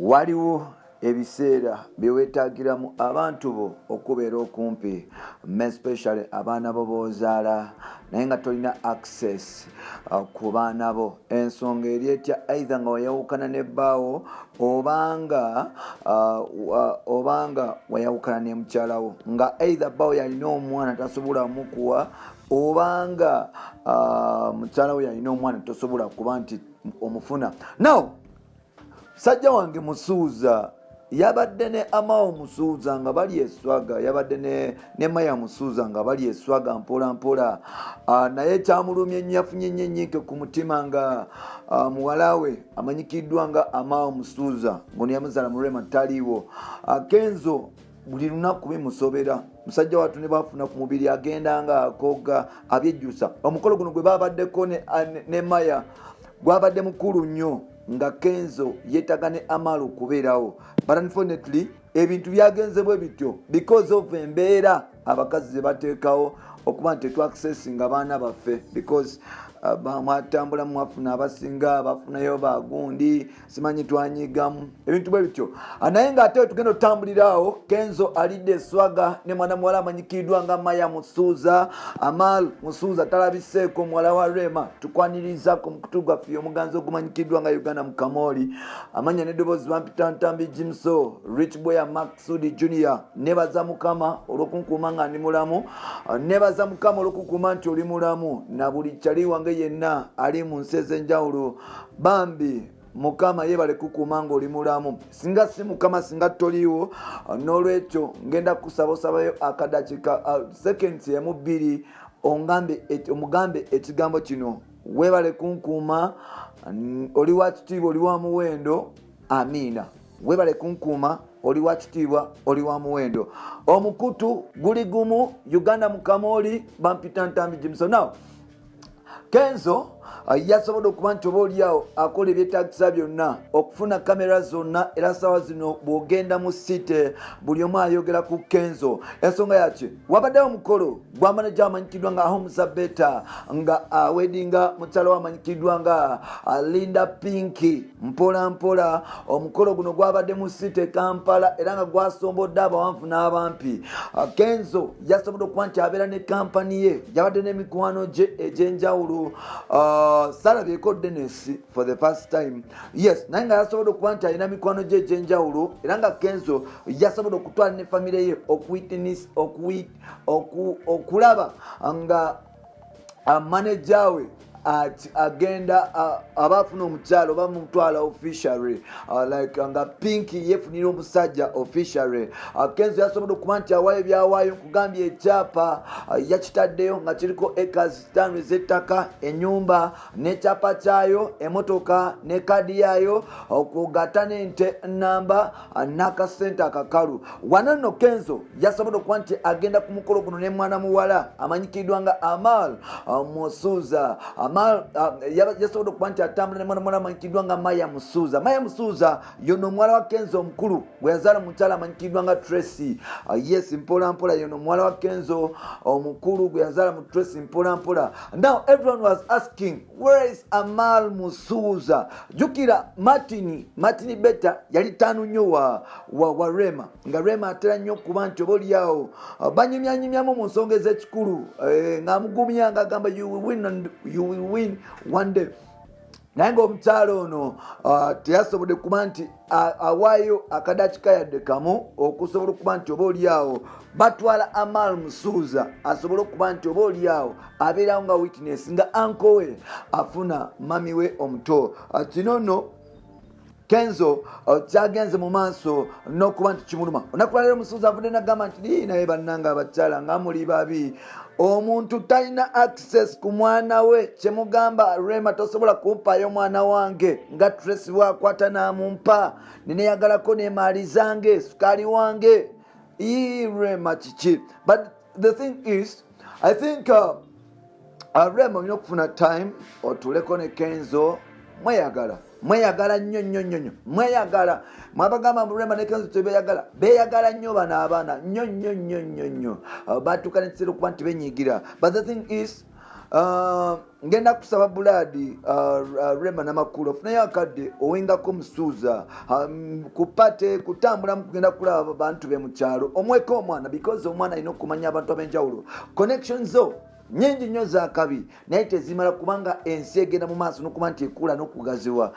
waliwo ebiseera byewetaagiramu abantu bo okubeera okumpi, especially abaana bo b'ozaala naye nga tolina access ku baana bo. Ensonga eri etya, either nga wayawukana ne bbaawo obanga wayawukana ne mukyalawo, nga either bbaawo yalina omwana tasobola mukuwa, obanga mukyalawo yalina omwana tosobola kuba nti omufuna. Now sajja wange Musuuza yabadde ne Amao Musuuza nga bali eswaga, yabadde ne Maya Musuuza nga bali eswaga mpola mpola, naye kyamulumye nnyo, yafunye nnyo ennyike ku mutima nga muwalawe amanyikiddwa nga Amao Musuuza ngono yamuzaala mu Rema taliiwo. Kenzo buli lunaku bimusobera, musajja wattu ne bafuna ku mubiri agenda nga akoga abyejjusa. Omukolo guno gwe babaddeko ne Maya gwabadde mukulu nnyo nga Kenzo yetaga ne Amalo kubeerawo, but unfortunately ebintu byagenze bwe bityo because of embeera abakazi ze bateekawo okuba nti tetwaccessinga abaana baffe, because mwatambula mwafuna abasinga bafunayo bagundi simanyi twanyigamu ebintu bwe bityo. Naye ng'ate tugenda otambuliraawo, Kenzo alidde eswaga ne mwana muwala amanyikiddwa nga Maya Musuuza. Amal Musuuza talabiseeko muwala wa Rema, tukwanirizaako mu kutu gwaffe omuganzi ogumanyikiddwa nga Uganda Mukamoli, amanya n'eddoboozi bampita Ntambi Jimso, Rich Boy Maxudi Junior. Nebaza Mukama olw'okunkuuma nga ndi mulamu, nebaza Mukama olw'okunkuuma nti oli mulamu, na buli kyali wange yenna ali mu nsi ez'enjawulo. Bambi Mukama yebale kukuuma ng'oli mulamu, singa si Mukama singa toliiwo. N'olwekyo ngenda kusaba osabayo akadakika seconds emu bbiri omugambe ekigambo kino: weebale kunkuuma, oli wa kitiibwa, oli wa muwendo. Amiina. Weebale kunkuuma, oli wa kitiibwa, oli wa muwendo. Omukutu guli gumu, Uganda Mukamoli, bampita Ntambi Jimson. Now Kenzo yasobodde okuba nti oba oliawo akola ebyetaagisa byonna okufuna kamera zonna, era sawa zino bw'ogenda mu site buli omu ayogera ku Kenzo. Ensonga yaki, wabaddewo omukolo gwa manager amanyikiddwa nga Homza Beta nga awedinga mukyala we amanyikiddwa nga Linda Pinky mpola mpola. Omukolo guno gwabadde mu site Kampala era nga gwasombodde abawanvu n'abampi. Kenzo yasobodde okuba nti abeera ne kampani ye, yabadde n'emikwano gye egy'enjawulo. Salabyeko Dennis for the first time. Yes, naye nga yasobodde okuba nti alina mikwano gye egy'enjawulo era nga Kenzo yasobodde okutwala ne famire ye okulaba nga manager we agenda abafuna omukyalo bamutwala officially, like nga Pinky yefunira omusajja officially. Kenzo yasobodde okuba nti awaayo byawaayo, nkugambye ekyapa yakitaddeyo nga kiriko acres 5 ez'ettaka, ennyumba n'ekyapa kyayo, emotoka ne kadi yayo, okugatta n'ente nnamba n'akasente akakalu. Wano nno Kenzo yasobodde okuba nti agenda ku mukolo guno ne mwana muwala amanyikiddwa nga Amal Musuuza. Yasobodde okuba nti atambula ne mwana muwala amanyikiddwa nga Maya Musuuza. Maya Musuuza yono muwala wa Kenzo omukulu gwe yazaala mukyala amanyikiddwa nga Tracy. Yes, mpola mpola, yono muwala wa Kenzo omukulu gwe yazaala mu Tracy mpola mpola. Now everyone was asking, where is Amal Musuuza? Jukira Martin Beta yali taanu nnyo wa Rema, nga Rema atera nnyo okuba nti oba oliawo banyumyanyumyamu mu nsonga ez'ekikulu, ng'amugumya ng'agamba you will win one day. Naye ng'omukyalo ono teyasobodde kuba nti awaayo akadakika yadde kamu okusobola okuba nti oba oliawo batwala Amal Musuuza asobole okuba nti oba oliawo abeerawo nga witness nga anko we afuna mami we omuto. Kino nno Kenzo kyagenze mu maaso n'okuba nti kimuluma. Olunaku lwaleero Musuuza avudde n'agamba nti naye bannanga abakyala nga muli babi, omuntu talina access ku mwana we, kyemugamba Rema tosobola kumpaayo mwana wange nga Tracy bwakwata n'amumpa, neneyagalako n'emaali zange, sukaali wange. Rema kiki? But the thing is, I think Rema olina okufuna time otuleko ne Kenzo mweyagala nnyo, mweyagala. Mwabagamba mu Rema ne Kenzo beeyagala nnyo bano abaana nnyo. Batuuka ne kisera okuba nti benyigira. But the thing is, ngenda kusaba buladi Rema namakulu ofunayo akadde owingako musuuza kupate kutambula mukugenda kulaba bantu be mu kyalo omweko omwana because omwana alina okumanya abantu ab'enjawulo connections zo nyingi nnyo zaakabi naye tezimala kubanga ensi egenda mu maaso n'okuba nti ekula n'okugaziwa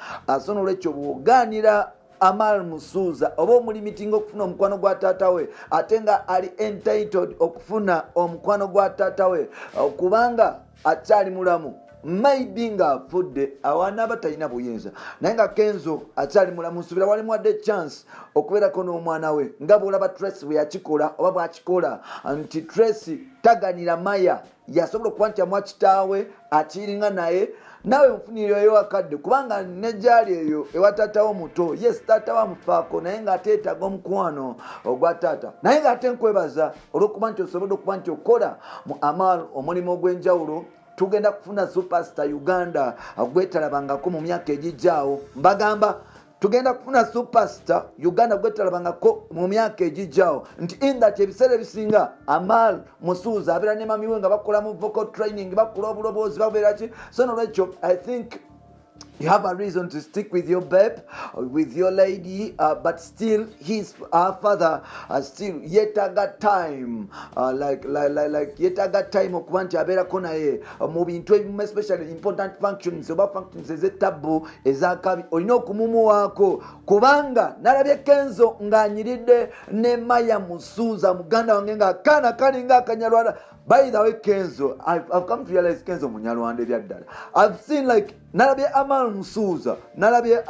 so n'olwekyo bw'ogaanira Amal Musuuza oba omulimitinga okufuna omukwano gwa taata we ate nga ali entitled okufuna omukwano gwa taata we kubanga akyali mulamu maybe nga afudde awana abatalina buyinza naye nga Kenzo akyali mulamu nsubira wali muwadde chance okubeerako n'omwana we nga bw'olaba Tracy bwe yakikola oba bw'akikola nti Tracy taganira Maya yasobola okuba nti amwa kitaawe akiringa naye nawe mufunirireyo akadde kubanga nejali eyo ewa taata wo muto yes taata wamufaako naye ng'ate yeetaaga omukwano ogwa taata naye ng'ate nkwebaza olw'okuba nti osobodde okuba nti okola mu Amal omulimu ogw'enjawulo tugenda kufuna superstar Uganda gwetalabangako mu myaka egijjaawo mbagamba tugenda kufuna superstar Uganda gwetalabangako mu myaka egijjaawo nti in that ebiseera ebisinga Amal Musuuza abeera ne mami we nga bakola mu vocal training bakola obuloboozi babeera ki so nolwekyo I think you have a reason to stick with your babe, with your lady, but still her father still yet got time, like yet got time okuba nti abeerako naye mu bintu ebimu especially important functions oba functions ez'ettabu ez'akabi olina okumumuwaako kubanga nalabye Kenzo ng'anyiridde ne Maya Musuuza muganda wange ng'akaana kalinga akanyalwala. By the way, Kenzo, I've come to realize Kenzo munyalwanda ebyaddala. I've seen like nalabye Amal Musuuza, nalabye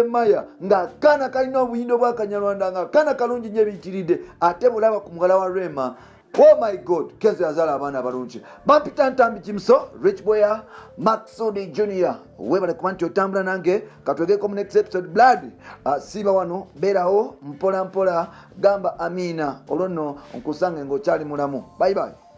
Maya ng'akaana kalina obuyindo bwa kanyalwanda ng'akaana kalungi nnyo ebiyitiridde ate bulaba ku muwala wa Rema. Oh my God, Kenzo yazaala abaana abalungi. Bampita Ntambi Kimso, Rich Boya, Maxudi Junior. Webale kuba nti otambula nange katwegeeko mu next episode blood. Siba wano beerawo mpola mpola gamba amina olwo nno nkusange ng'okyali mulamu. Bye bye.